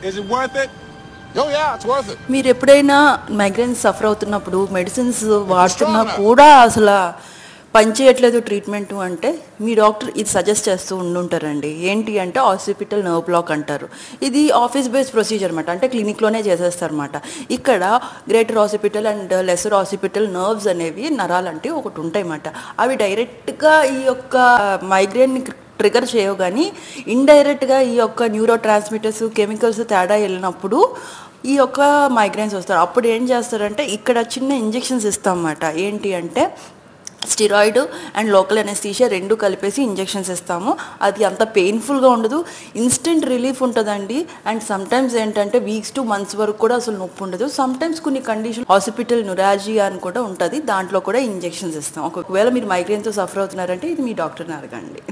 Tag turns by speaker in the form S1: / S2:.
S1: Is it worth it? Oh yeah, it's worth it.
S2: మీరు ఎప్పుడైనా migrants suffer అవుతున్నప్పుడు medicines వాడుతున్నా
S1: strong
S2: కూడా అసలు పనిచేయట్లేదు ట్రీట్మెంట్ అంటే మీ డాక్టర్ ఇది సజెస్ట్ చేస్తూ ఉండుంటారండి. ఏంటి అంటే ఆసిపిటల్ నర్వ్ బ్లాక్ అంటారు. ఇది ఆఫీస్ బేస్డ్ ప్రొసీజర్ అనమాట. అంటే క్లినిక్లోనే చేసేస్తారన్నమాట. ఇక్కడ గ్రేటర్ ఆసిపిటల్ అండ్ లెసర్ ఆసిపిటల్ నర్వ్స్ అనేవి నరాలంటే ఒకటి ఉంటాయన్నమాట. అవి డైరెక్ట్గా ఈ యొక్క మైగ్రేన్ని ట్రిగర్ చేయవు, కానీ ఇండైరెక్ట్గా ఈ యొక్క న్యూరో ట్రాన్స్మిటర్స్ కెమికల్స్ తేడా వెళ్ళినప్పుడు ఈ యొక్క మైగ్రేన్స్ వస్తారు. అప్పుడు ఏం చేస్తారంటే ఇక్కడ చిన్న ఇంజెక్షన్స్ ఇస్తాం అన్నమాట. ఏంటి అంటే స్టిరాయిడ్ అండ్ లోకల్ అనెస్థీషియా రెండు కలిపేసి ఇంజెక్షన్స్ ఇస్తాము. అది అంత పెయిన్ఫుల్గా ఉండదు, ఇన్స్టెంట్ రిలీఫ్ ఉంటుందండి. అండ్ సమ్టైమ్స్ ఏంటంటే వీక్స్ టు మంత్స్ వరకు కూడా అసలు నొప్పి ఉండదు. సమ్టైమ్స్ కొన్ని కండిషన్ హాస్పిటల్ న్యూరాలజియా అని కూడా ఉంటుంది, దాంట్లో కూడా ఇంజెక్షన్స్ ఇస్తాం. ఒకవేళ మీరు మైగ్రేన్తో సఫర్ అవుతున్నారంటే ఇది మీ డాక్టర్ని అడగండి.